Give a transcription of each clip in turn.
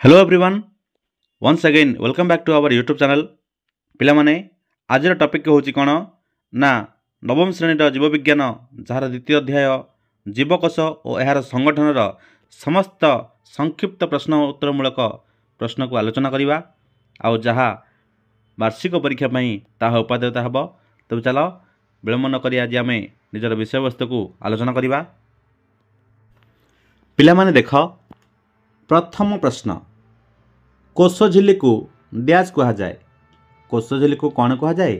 Hello everyone once again welcome back to our YouTube channel पिला माने आज topic होची कोन ना नवम श्रेणी जीव विज्ञान जार द्वितीय अध्याय जीवकोश और यार संगठन समस्त संक्षिप्त प्रश्न उत्तरमूलक प्रश्न को आलोचना करवा आउ जहाँ वार्षिक परीक्षा ताहा उपादेयता हम। तब चलो विलंब न करी आज आम निजर विषय वस्तु को आलोचना करवा। पिला माने देख प्रथम प्रश्न कोश झिल्ली को डैश कहा जाए। कोश झिल्ली को कौन कहा जाए?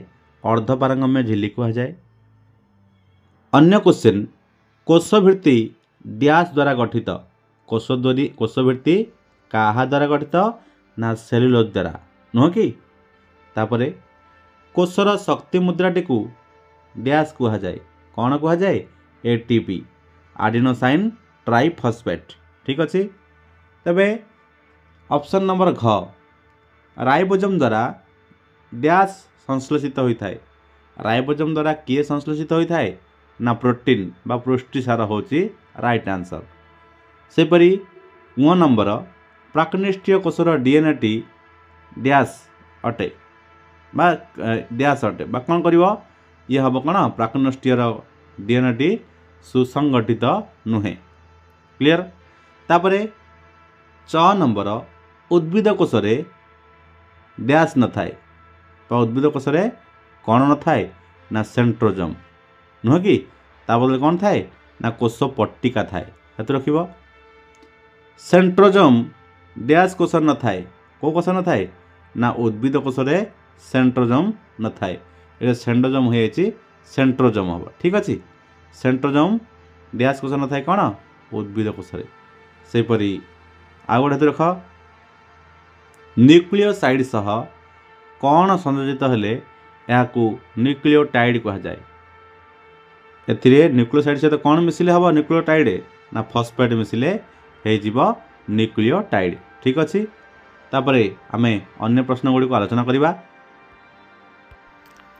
अर्धपारंगम्य झिल्ली कहा जाए। अन्य क्वेश्चन कोशभित्ति डैश द्वारा गठित। कोशभित्ति काहा द्वारा गठित ना सेलुलोज द्वारा नुह कि। तापर कोशर शक्ति मुद्राटी को डैश कहा जाए। कौन कहा जाए? ATP adenosine triphosphate. ठीक अच्छे। तबे ऑप्शन नंबर घ राइबोसोम द्वारा डैश संश्लेषित होता है। राइबोसोम द्वारा किए संश्लेषित होता है ना प्रोटीन बा पुष्टिसार होची राइट आंसर। सेपरी व नंबर प्राकनिष्ठीय कोशर डीएनए टी डैश अटे बा डैश अटे बा कौन करिवो ये हम कौन प्राकनिष्ठीयर डीएनए टी सुसंगठित नुहे। क्लियर। तापरे च नंबर उद्भिद कोशरे डैश न थाए। तो उद्भिद कोशरे कौन न थाए ना सेंट्रोजोम नुह कि। बदले कौन थाए ना कोश पट्टिका थाए। हाथ रखिब सेंट्रोजोम डैश कोश न थाए। को कोश न थाए ना उद्भिद कोशरे सेंट्रोजोम न थाए। ये सेंट्रोजोम हो सेंट्रोजोम हम। ठीक अच्छे। सेंट्रोजोम डैश कोश न थाए कौन उद्भिद कोशरे। सेपरी आउ गोटे रख न्यूक्लियोसाइड सह कौन संयोजित हेले याकू न्यूक्लियोटाइड कहा जाए। एथिरे न्यूक्लियोसाइड सहित कौन मिसिले हम न्यूक्लियोटाइड ना फॉस्फेट मिसिले हो न्यूक्लियोटाइड। ठीक अच्छे। तापरे आमे अन्य प्रश्न गुड़ी को आलोचना करवा।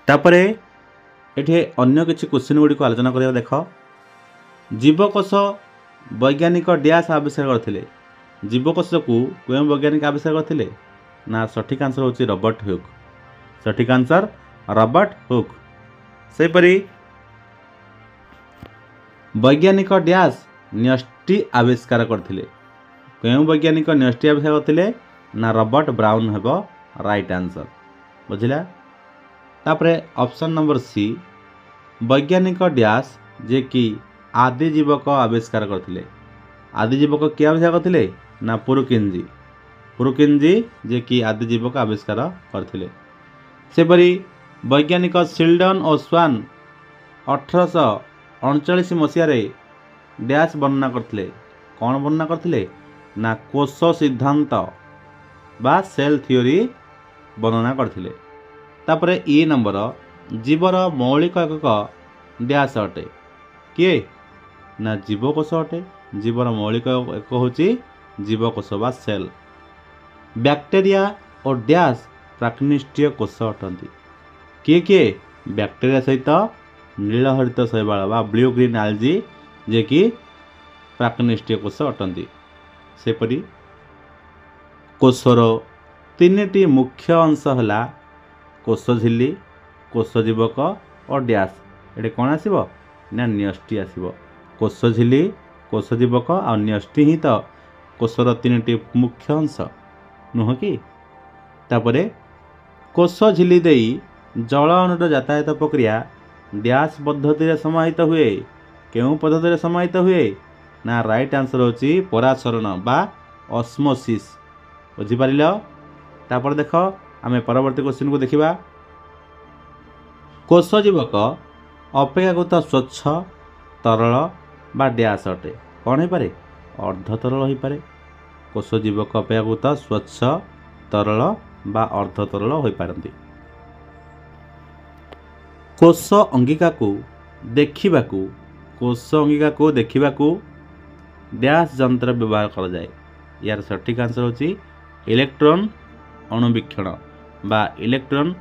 तापरे एठे अन्य किछि क्वेश्चन गुड़ी को आलोचना करवा। देख जीवकोश वैज्ञानिक डैश आविष्कार करथिले। जीवकोश को क्यों वैज्ञानिक आविष्कार करथिले ना सठिक आंसर होची रॉबर्ट हुक। सठिक आंसर रॉबर्ट हुक। सेपरी वैज्ञानिक डैश न्यष्टि आविष्कार करथिले। क्यों वैज्ञानिक न्यष्टि आविष्कार करथिले ना रॉबर्ट ब्राउन हेबो राइट आंसर। बुझिला। तापरे ऑप्शन नंबर सी वैज्ञानिक डैश जे कि आदि जीवक आविष्कार करथिले। आदि जीवक किए आविष्कार करथिले ना पुरुकिंजी। पुरुकिंजी जे कि आदि जीवक आविष्कार करथिले। सेपरी वैज्ञानिक शिल्डन और स्वान 1839 मसीह डैश वर्णना करथिले। कौन वर्णना करथिले ना कोश सिद्धांत बा सेल थ्योरी वर्णना करथिले। तापरे ई नंबर जीवर मौलिक एकक डैश अटे। किए ना जीवकोश अटे। जीवर मौलिक एक होची जीवकोश बा सेल। बैक्टेरिया और डैश प्राकनिष्ठीय कोश अटंती। किए किए बैक्टेरिया सहित नीलहरित शैवाल बा ब्लू ग्रीन आलजी जे कि प्राकनिष्ठीय कोश अटंती। सेपरी कोशर तीन मुख्य अंश है कोश झिल्ली कोश जीवक और डैश। ये कौन आसब ना न्यष्टि आसब। कोश झिल्ली कोश जीवक आ न्यष्टि ही तो कोशर तीन मुख्य अंश नुह कि। तापरे कोश झिल्ली देई जल अणुर यातायात प्रक्रिया डैश पद्धति समाहित हुए। क्यों पद्धति समाहित हुए ना राइट आंसर होची पराचरण बा ऑस्मोसिस। बुझिपार। तापर देख आम परवर्ती क्वेश्चन को देखा। कोश जीवक अपेक्षाकृत स्वच्छ तरल बा डैश अटे। कौन हो पारे? अर्ध तरल हो पारे। कोश जीवक अपेक्षाकृत स्वच्छ तरल बा अर्ध तरल हो पारती। कोश अंगिका को देखिबाकू कोश अंगिका को देखिबाकू डैश यंत्र व्यवहार करा जाए। यार सठिक आंसर होची इलेक्ट्रॉन अणुवीक्षण बा इलेक्ट्रॉन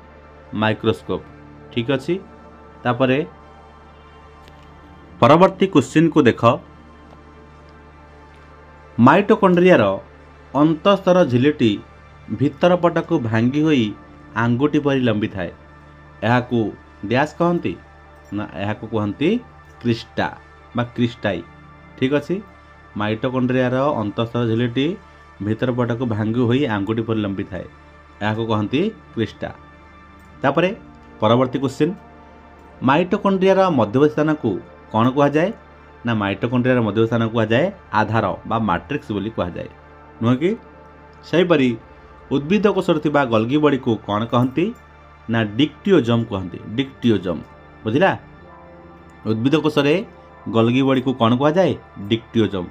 माइक्रोस्कोप। ठीक अच्छे। तापरे परवर्ती क्वेश्चन को देख माइटोकॉन्ड्रिया अंतस्तर झिल्लीटी भितर पटक भांगी होई आंगुठी परी लंबी थाए एहाकू डैश कहती ना एहाकू कहती क्रिस्टा बा क्रिस्टाई। ठीक अच्छे माइटोकॉन्ड्रिया अंतस्तर झिल्लीटी भितर पटक भांगी होई आंगुठी परी लंबी थाए एहाकू कहती क्रिस्टा। तापरे परवर्ती क्वेश्चन माइटोकॉन्ड्रिया मध्यवर्ती स्थान को कौन कह जाए ना माइटोकॉन्ड्रिया मध्यवर्ती स्थान कह जाए आधार बा मैट्रिक्स बोली कह जाए नुह कि सेहीपरि उद्भिद कोशर थिबा गल्गी बॉडी को कौन कहती ना डिक्टियोजम कहती डिक्टियोजम बुझिला उद्भिद कोशरे गल्गी बॉडी को कौन कह जाए डिक्टियोजम।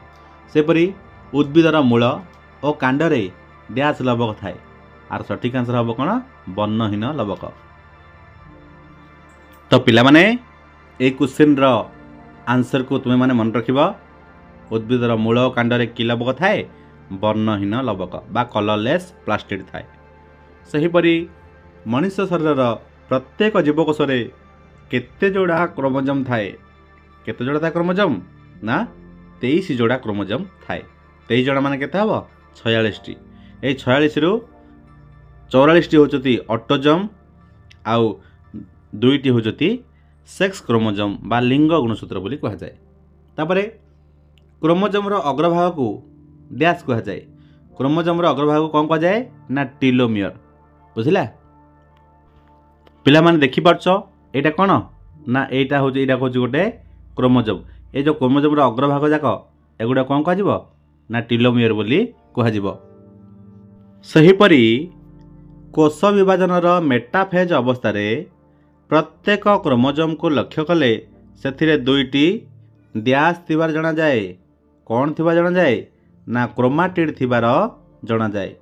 सेपरि उद्भिदर मूल और कांडरे डैश लवक थाए आर सठिक आंसर हम कौन वर्णहीन लवक। तो पिला माने ए क्वेश्चन रो आंसर को तुम्हें माने मन रखिबा उद्भिदर मूल और कांडरे कि लवक थाए वर्णहीन लवक बा कलरलेस प्लास्टिड थाए। सेहीपरि मनुष्य शरीर प्रत्येक जीवकोशरे केते जोड़ा क्रोमोजोम थाए केते जोड़ा था क्रोमोजोम ना 23 जोड़ा क्रोमोजोम थाए 23 जोड़ा माने केते हबो 46 टी ए 46 रु 44 टी होचती ऑटोजोम आउ दुईटी होचती सेक्स क्रोमोजोम बा लिंग गुणसूत्र बोली कह जाए। तापरे क्रोमोजोम रो अग्रभाग को डैश कह जाए क्रोमोजोम रो अग्रभाग को कौन कह जाए ना टेलोमियर बुझिला। पिला माने देखि पारछो एटा कोन ना एटा हो एटा कहूँ गोटे क्रोमोजोम ए जो क्रोमोजोम रो अग्रभाग जाक एगुड़ा कौन कह ना टेलोमियर बोली कह जिवो। सेहीपरि कोष विभाजन मेटाफेज अवस्था प्रत्येक क्रोमोजोम को लक्ष्य कले से दुईटी डैश थिबार जणा जाए कौन थिबा जणा जाए ना क्रोमाटिड थिबार जणा जाए।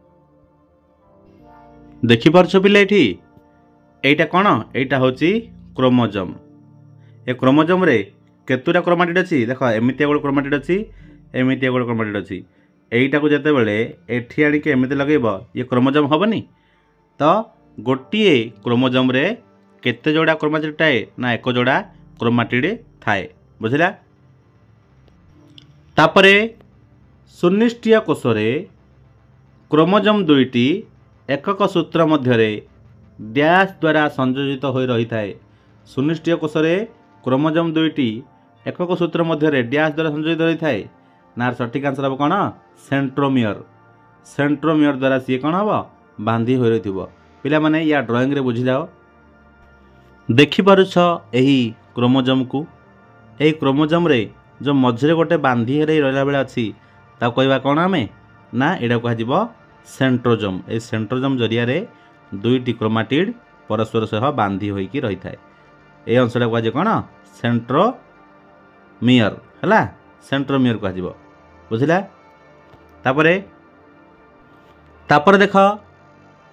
देखि पारछो पिले एठी एटा कोन एटा होची क्रोमोजोम ए क्रोमोजोम रे केतुरा क्रोमाटिड अछि देख एमितिया गोटे क्रोमाटिड अछि एमितिया गोटे क्रोमाटिड अछि एइटा को जते बेले एठी आनी के एमिति लगेबो ये क्रोमोजोम हबनी तो गोटिए क्रोमोजोम रे केते जोड़ा क्रोमाटिड थाए ना एक जोड़ा क्रोमाटिड थाए बुझिला। तापरे सुनिष्ठीय कोशरे क्रोमोजोम दुईटी एकक सूत्र मध्य डैश द्वारा संयोजित हो रही थाए सुनिष्ठीय कोशरे क्रोमोजोम दुईटी एकक सूत्र मध्य डैश द्वारा संयोजित रही थाए ना सठिक आंसर हम कौन सेंट्रोमियर सेंट्रोमियर द्वारा सी कौन हम बांधी हो रही पिला माने या ड्राइंग रे बुझी जाओ देखिपारुछ एही क्रोमोजोम को एही क्रोमोजोम रे जो मझे गोटे बांधी रहा बेले अच्छी कहवा कौन आम ना यहाँ कह सेंट्रोजोम ए सेंट्रोजोम जरिया दुईटी क्रोमाटिड परस्पर सह बांधी होइकी रही थाए ए अंशटा कह कौन सेंट्रोमियर है सेंट्रोमियर कह बुझिला। तापर देख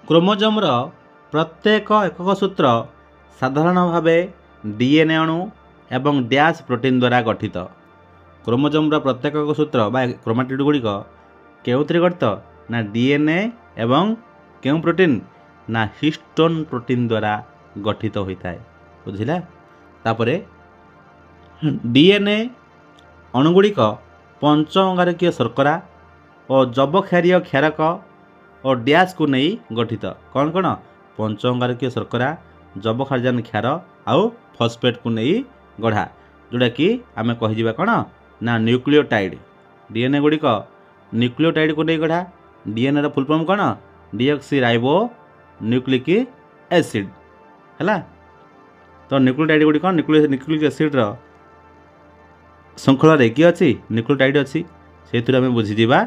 क्रोमोजोम रो प्रत्येक एकक सूत्र साधारण भाव डीएनए अणु एवं डैश प्रोटीन द्वारा गठित क्रोमोजोम रो प्रत्येक एकक सूत्र बा क्रोमाटिड गुड़िक केउथरे गठित ना डीएनए एवं केउ प्रोटीन ना हिस्टोन प्रोटीन द्वारा गठित होता है बुझिला। तापरे डीएनए अणुगुड़िक पंच अंगारकीय शर्करा और जबक्षारीय क्षारक और डैश को नहीं गठित कौन कौन पंच अंगारकीय शर्करा जबक्षारजान क्षार आउ फॉस्फेट को नहीं गढ़ा जोड़ा कि आम कह कौन ना न्यूक्लियोटाइड डीएनए गुड़िक न्यूक्लियोटाइड को नहीं गढ़ा डीएनए फुल फॉर्म कौन डीऑक्सी राइबो न्यूक्लिक एसिड है तो न्यूक्लियोटाइड गुड़िक न्यूक्लिक एसिड श्रृंखल किए अच्छी न्यूक्लियोटाइड अच्छी से आम बुझीजा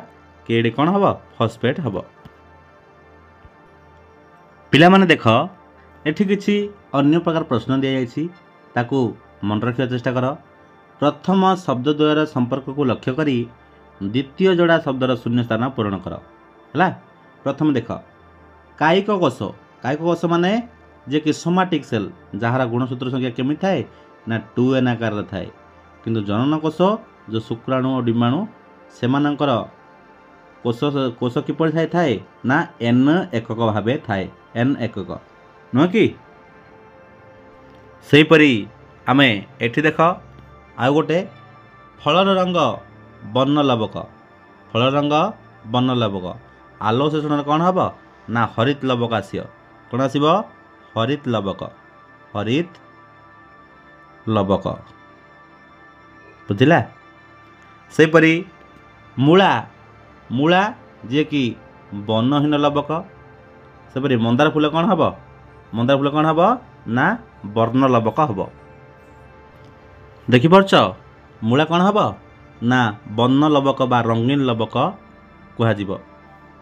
कि ये कौन हम फॉस्फेट हम पिला माने देख एठी किछि अन्य प्रकार प्रश्न दिया जाइछि ताकू मन रखिया चेष्टा कर। प्रथम शब्द द्वयर संपर्क को लक्ष्य करी द्वितीय जोड़ा शब्दर शून्य स्थान पूरण कर है। प्रथम देख कायिक कोश माने जे कि सोमाटिक सेल जहार गुणसूत्र संख्या केमी थाए ना 2n आकार थाए किंतु जनन कोश जो शुक्राणु और डिम्बाणु सेमानंकर कोश किपरि थाए ना n एकक भावे थाए n एकक नुह कि सेहीपरि आमे एठी देख आ गोटे फलर रंग वर्णलावक आलोक संश्लेषण कौन हम ना हरित लवक आसियो कौन आसब हरित लवक बुझिला। सेपरी मूला मूला जे कि वर्णहीन लवक सेपरी मंदार फूल कौन हम मंदार फूल कौन हम ना वर्ण लवक हम देखिपारछ मूला कौन हम ना वर्ण लवक बा रंगीन लवक कहुब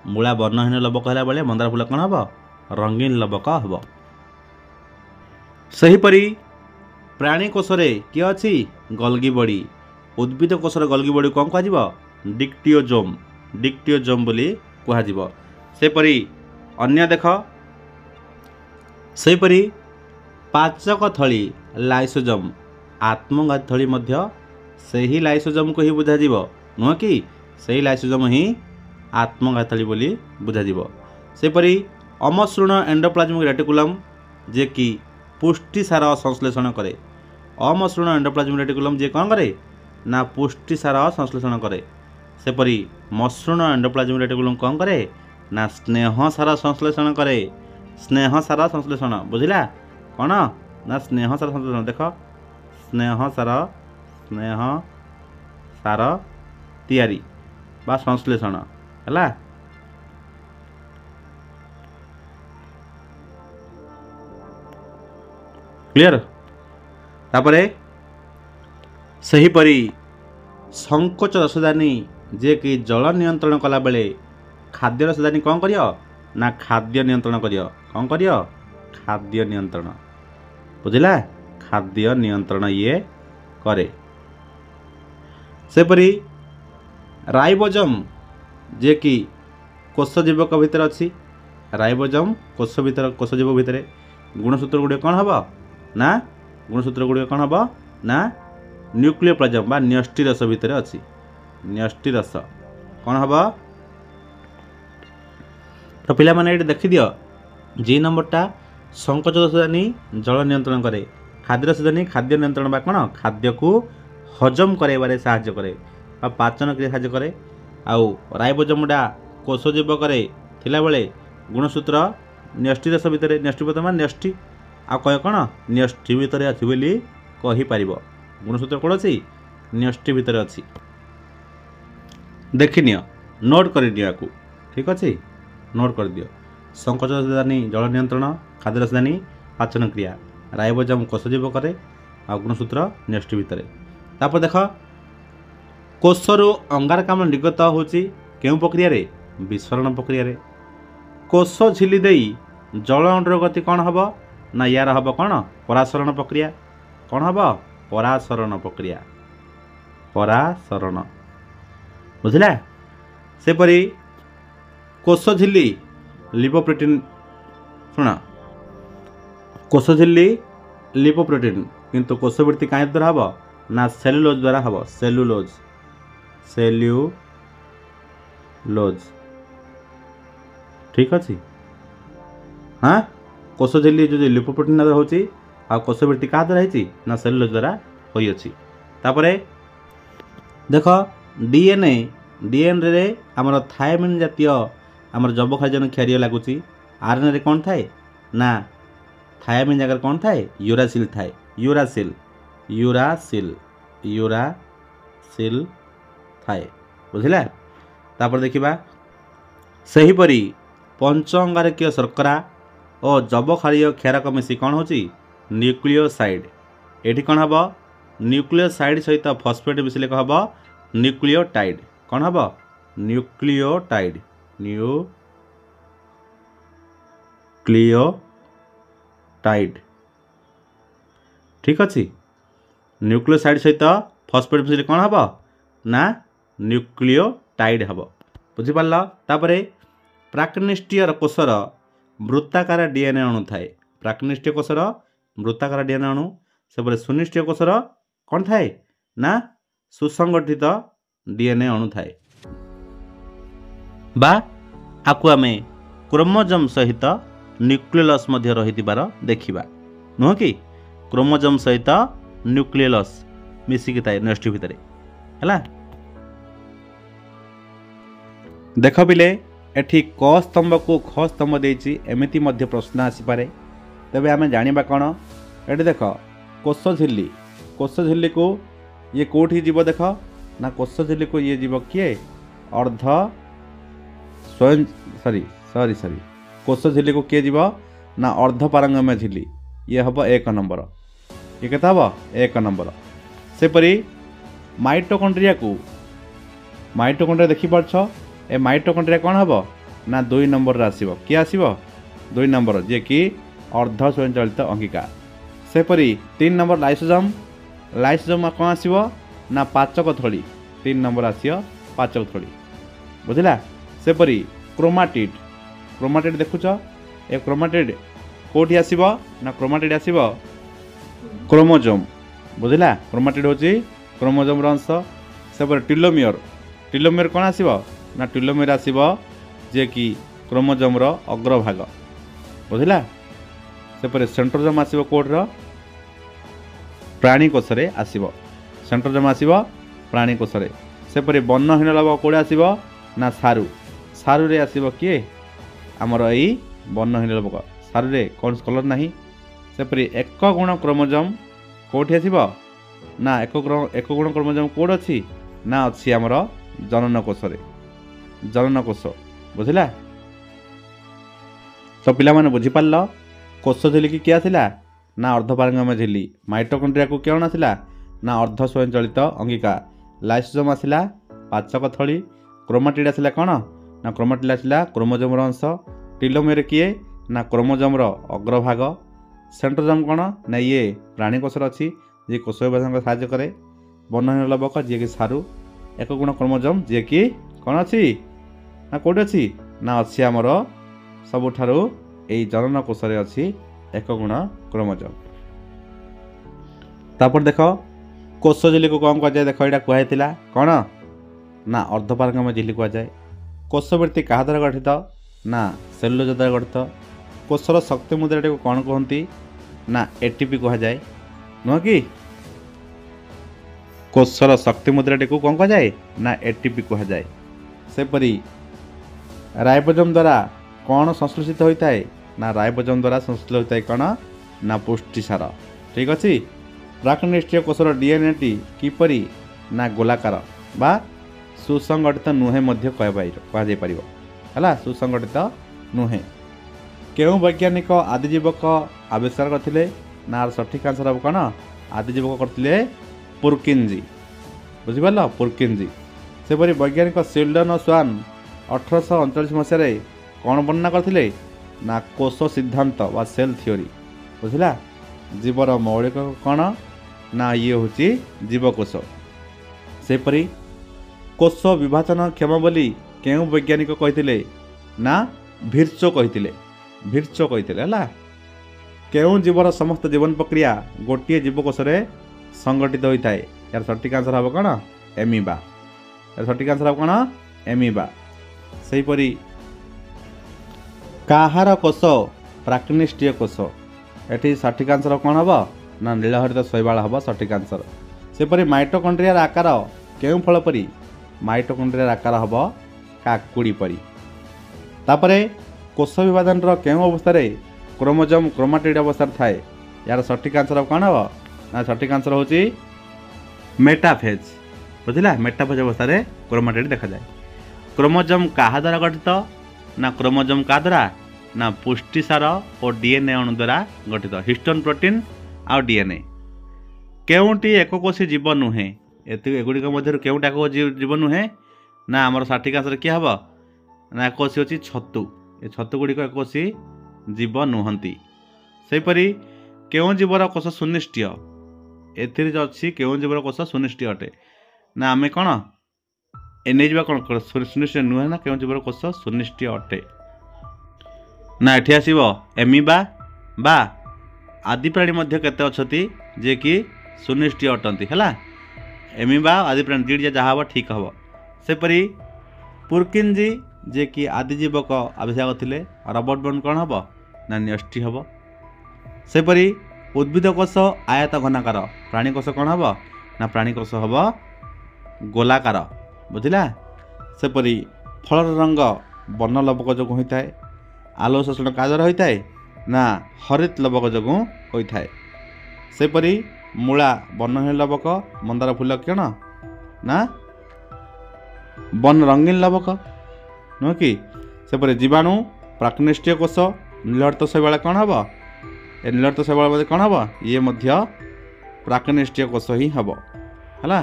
मूला वर्णहीन लवक है बेले मंदार फूल कौन हम रंगीन लवक हम। सेहीपरि प्राणी कोशरे किए अच्छी गल्गी बड़ी उद्भिद कोशर गल्गी बड़ी कौन कह डिक्टियोजोम बोली कहुब। सेपरि अन्य देख सेपरि पाचक थली लाइसोजोम आत्मघाती थली मध्य सही लाइसोजोम को ही बुझा नुह कि सही लाइसोजोम ही आत्मघाती थली बोली बुझा। सेपरि अमसृण एंडोप्लाज्मिक रेटिकुलम जे कि पुष्टिसार संश्लेषण करे अमसृण एंडोप्लाज्मिक रेटिकुलम जे कौन करे ना पुष्टिसार संश्लेषण करे। सेपरि मसृण एंडोप्लाज्मिक रेटिकुलम कौन करे ना स्नेहसार संश्लेषण करे स्नेहसार संश्लेषण बुझिला कौन ना स्नेहसार संश्लेषण देख स्नेहसार तैयारी बा संश्लेषण है क्लियर। तापरे सेहीपरि संकोच रसदानी जे कि जल नियंत्रण कला बेले खाद्य रसदानी कौन करियो ना खाद्य नियंत्रण करियो कौन करियो खाद्य नियंत्रण बुझिला खाद्य नियंत्रण ये करे। सेपरि राइबोजोम जे कि कोषजीवक भितर अच्छी राइबोजोम कोषजीव भितर गुणसूत्र गुड़े कौन हम ना गुणसूत्र गुड़े कौन हम ना न्यूक्लियोप्लाज्म बा न्यष्टि रस भितर अच्छी न्यष्टि रस कौन हम। तो पिला माने ये देखि दियो जी नंबरटा संकोच रसदानी जल नियंत्रण करे खाद्य रसदानी खाद्य नियंत्रण बा कौन खाद्य को हजम कराइबारे साहाय्य करे बा पाचन क्रिया साहाय्य करे। आउ राइबोजोमटा कोषजीवक थिला बेले गुणसूत्र न्यष्टि रस भितर न्यष्टि बर्तमान न्यष्टि आ कह कौन न्यष्टि भितर अच्छी बोली कही पार गुणसूत्र कौन अच्छी न्यष्टि भितर अच्छी देखिनियो नोट कर को ठीक अच्छे नोट कर दियो संकोच रसदानी जल नियंत्रण खाद्य रसदानी पाचन क्रिया राइबोजोम कोषजीवक आ गुणसूत्र न्यष्टि भितर। तापर देख कोषरु अंगारकाम्ल निर्गत होची केउ प्रक्रिया रे विस्फोरण प्रक्रिया रे कोष झिली देई जल अणुर गति कौन हम ना यार हम कौन परासरण प्रक्रिया कौन हम परासरण प्रक्रिया परासरण बुझिला। सेपरि कोष झिली लिपोप्रोटीन शुण कोष झिली लिपोप्रोटीन किंतु कोषवृत्ति कहीं द्वारा हम ना सेलुलोज द्वारा हम सेलुलोज ठीक अच्छे हाँ कोष झिली जो लिपोप्रोटीन द्वारा होची आ कोषवृत्ति क्या द्वारा होती ना सेलुलोज द्वारा होई अछि। तापरे देख डीएनए रे आमर थायमिन जातीय आमर जबक्षारजन क्षारीय लगुच आरएनए रे कौन थाए ना थायमिन जगह कौन थाए यूरासिल थाए यूरासिल थाए बुझिला। तापर देखिबा सेहीपरि पंच अंगारकीय शर्करा और जबक्षारीय क्षारक मिसी कौन होची न्यूक्लियोसाइड एठी कौन हम न्यूक्लियोसाइड सहित फॉस्फेट मिसले कह हम न्यूक्लियोटाइड कौन हम न्यूक्लियोटाइड ठीक अच्छे न्यूक्लियोसाइड सहित फॉस्फेट मिसले कौन हम ना न्यूक्लियोटाइड हम बुझिपार। तापर प्राकनिष्ठीय कोषर वृत्ताकार डीएनए अणु थाए प्राकनिष्ठीय कोषर वृत्ताकार डीएनए अणु से सुनिष्ठीय कोषर कौन थाए ना सुसंगठित डीएनए अणु थाए बा आकु आमे क्रोमोजोम सहित न्यूक्लियोलस मध्य रहिथिबार देखिबा नुह कि क्रोमोजोम सहित न्यूक्लियोलस मिसिकी थाए न्यष्टि भितर हैला। देख पिले एठी क स्तंभ को ख स्तंभ देछि एमिति मध्य प्रश्न आसीपारे। तेबे आमे जानिबा कोन एठी देख कोश झिल्ली को ये कोठी जीव देख ना कोश झिल्ली को ये जीव किए अर्ध स्वयं सॉरी कोश झिल्ली को किए जीव ना अर्ध पारंगम्य झिल्ली ये हम 1 नंबर। ये केता हम 1 नंबर। सेपरी माइटोकॉन्ड्रिया देखि पारछ ए माइटोकॉन्ड्रिया कौन हम ना 2 नंबर आसीबो किए आसीबो 2 नंबर जे कि अर्ध स्वयंचालित अंगिका। सेपरी 3 नंबर लाइसोजोम कौन आसीबो ना पाचक थली 3 नंबर आसीओ पाचक थली बुझिला। सेपरी क्रोमाटिड देखुछ ए क्रोमाटिड कोठी आसीबो ना क्रोमाटिड आसीबो क्रोमोजोम बुझिला। क्रोमाटिड होची क्रोमोजोम अंश। सेपरी टेलोमियर कौन आसीबो ना टेलोमियर आसीबो जे कि क्रोमोजोम रो अग्रभाग बुझिला। सेपरी सेंट्रोजोम आसीबो कोडर प्राणी कोश रे आसीबो सेंट्रोजोम आसीबो प्राणी कोश रे। सेपरी वर्णहीन लवक कोडे आसीबो ना सारू रे आसीबो किए हमर एई वर्णहीन लवक सारू रे कौन कलर नाही। सेपरी एक गुण क्रोमोजोम कोठी आसीबो ना एक गुण क्रोमोजोम कोड अछि ना अछि हमर जनन कोश बुझिला। तो पिला माने बुझी पारल कोश झिल्ली की किया आसिला ना अर्धपारंगम्य झिल्ली। माइटोकॉन्ड्रिया को कौन आसिला ना अर्ध स्वयंचालित अंगिका। लाइसोजोम आसिला पाचक थली। क्रोमाटिड आसिला कौन ना क्रोमाटिड आसिला क्रोमोजोम अंश। टेलोमियर किए ना क्रोमोजोम अग्रभाग। सेंट्रोजोम कौन ना ये प्राणी कोश अच्छी जी कोश विभाजन साहाय्य करे। वर्णहीन लवक जी कि सारू। एक गुण क्रोमोजोम जी कि कौन अच्छी ना कौट अच्छी ना अच्छी आमर सबुठारु एई जनन कोश रे अच्छी एक गुण क्रोमोजोम। तापर देख कोश झिल्ली को कौन कह देख यहाँ कहला कौन ना अर्धपारंगम्य झिल्ली कह जाए। कोशवृत्ति क्या द्वारा गठित ना सेलुलोज द्वारा गठित। कोशर शक्ति मुद्राटी को कौन कहती ना एटीपी कह जाए नुह कि कोशर शक्ति मुद्राटी को कौन कह जाए ना एटीपी कह जाए। सेपरी राइबोसोम द्वारा कौन संश्लेषित होता है ना राइबोसोम द्वारा संश्लेषित होता है कौन ना पुष्टिसार। ठीक अच्छे। प्राकनिष्ठीय कोशर डीएनए टी किपरि ना गोलाकार बा सुसंगठित नुहे मध्य कहला सुसंगठित नुहे। केउ वैज्ञानिक आदिजीवक आविष्कार करथिले ना सठिक आंसर हम कौन आदिजीवक करथिले पुरकिंजी बुझिपारल पुरकिंजी। सेपरी वैज्ञानिक शिल्डन और स्वान 1839 मसीह कौन वर्णना करथिले ना कोश सिद्धांत वा सेल थ्योरी बुझिला। जीवर मौलिक कौन ना ये हूँ जीवकोश। सेपरी कोश विभाजन क्षम बोली केउ वैज्ञानिक कहते ना भिर्चो कहते है। केउ जीवर समस्त जीवन प्रक्रिया गोटे जीवकोश रे संगठित होता है। यार सठिक आंसर हम कौन एमीबा। यार सठिक आंसर हम कौन एमीबा। सेहीपरि काहार कोश प्राकनिष्ठीय कोश एटी सठिक आंसर कौन हम ना नीलहरित शैवाल हम सठिक आंसर। सेपरि माइटोकॉन्ड्रिया आकार केउ फल परी माइटोकॉन्ड्रिया आकार हम काकुड़ी परी। तापरे कोश विभाजन केउ अवस्था क्रोमोजोम क्रोमाटिड अवस्था थाए। यार सठिक आंसर कौन हम ना सठिक आंसर हूँ मेटाफेज बुझिला। मेटाफेज अवस्था क्रोमाटिड देखा जाए। क्रोमोजोम क्या द्वारा गठित ना क्रोमोजोम क्या द्वारा ना पुष्टिसार और डीएनए अणु द्वारा गठित हिस्टोन प्रोटीन आ डीएनए। केउटी एककोशी जीव नुहे एगुड़िक मध्य केउटा जीव नुहे ना आमर सठिक आंसर किए हम ना एककोशी अच्छी छतु। ए छतु गुड़िक एककोशी जीव नुहंती। सेहीपरि केउ जीवर कोश सुनिष्ठीय एथिरे अच्छी केउ जीवर कोश सुनिष्ठीय अटे ना आमे कौन एने जा कौन सुनिष्ठीय नुहे ना केउ जीवर कोश सुनिष्ठीय अटे ना एठी आसीबो एमीबा बा आदि प्राणी मध्य केते अछती जे कि सुनिष्ठीय अटंती है। एमीबा आदि प्राणी दीड जहाँ हम ठीक हम। सेपरी पुरकिंजी जे कि आदिजीवक आविष्कार करथिले रॉबर्ट बर्न कौन हम ना न्यष्टि हम। सेपरी उद्भिद कोश आयत घनाकार प्राणी कोश कौन हम ना प्राणी कोश हम गोलाकार बुझिला। सेपरी फलर रंग बर्ण लवक जो होता है। आलोक शोषण क्या द्वारा होता है ना हरित लवक जो होता है। सेपरी मूला वर्णहीन लवक, मंदार फूल किरण ना बन रंगीन लवक नुह कि। सेपरी जीवाणु प्राकनिष्ठीय कोष नीलहरित शैवाल कौन हम ए नीलहरित शैवाल कौन हम ये प्राकनिष्ठीय कोष ही हम है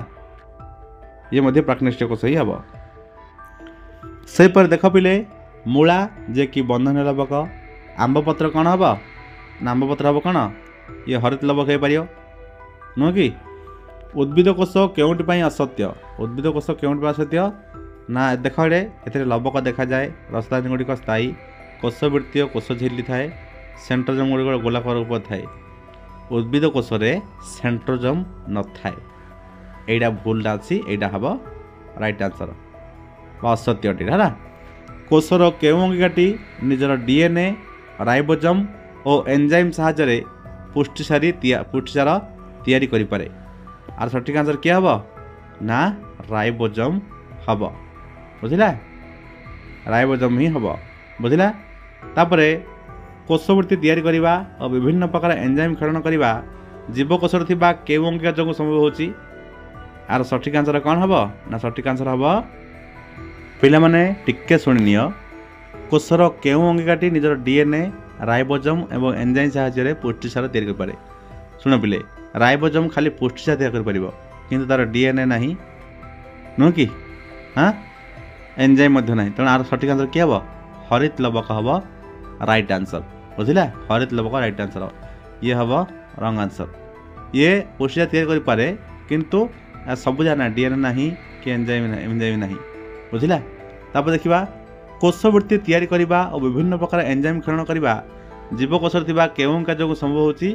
ये प्राकनिष्ठीय कोष ही हम। सेपर देख पिले मूला जे कि बंधन लवक, आंब पत्र कौन हम ना आंब पत्र हम कौन ये हरित लवक हो पार नुह कि। उद्भिद कोष केउंटिपाई असत्य, उद्भिद कोष केउंटिपाई असत्य ना देख ए लवक देखा जाए, रसदानी गुड़िक स्थायी, कोषवृत्तीय कोष झिल्ली थाए, सेंट्रोजोम गुड़िक गोलाकार रूप थाए। उद्भिद कोष सेंट्रोजोम न थाए। एटा भूलटा अच्छी एटा हम राइट आंसर असत्य अटे है। कोषर केउं अंगिकाटी निजर डीएनए राइबोजोम और एंजाइम साहाय्य पुष्टिसार तैयारी करि पारे। आर सठिक आंसर क्या हम ना राइबोजोम हम बुझला, राइबोजोम ही हम बुझला। तापर कोषवृत्ति तैयारी करवा और विभिन्न प्रकार एंजाइम क्षरण करवा जीवकोषर थिबा केउं अंगिका जो संभव होची। आर सठिक आंसर कौन हम ना सठिक आंसर हम पिला माने टिके सुनि नियो। कोषर केउं अंगिकाटी निजर डीएनए राइबोजोम एवं एंजाइम साहाय्य पुष्टिसार तैयारी कर पारे। शुण पिले राइबोजोम खाली पुष्टिसार तैयार कर पारिबो किंतु तार डीएनए नहीं नुह कि हाँ एंजाइम मध्य नहीं। तेणु आर सठिक आंसर क्या हम हरित लवक हम राइट आंसर बुझला। हरित लवक राइट आंसर ये हम रंग आंसर। ये पुष्टिसार तैयार कर पारे किंतु सब जाना डीएनए नहीं कि एंजाइम नहीं बुझला। तापर देखा कोषवृत्ति तैयारी करवा और विभिन्न प्रकार एंजाइम क्षरण करवा जीवकोषर थिबा केउं कार्य संभव होची।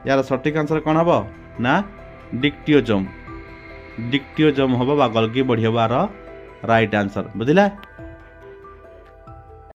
यार सठिक आंसर कौन हम ना डिक्टियोजोम, डिक्टियोजोम हम बा गल्गी बढ़ी हबार राइट आंसर बुझला।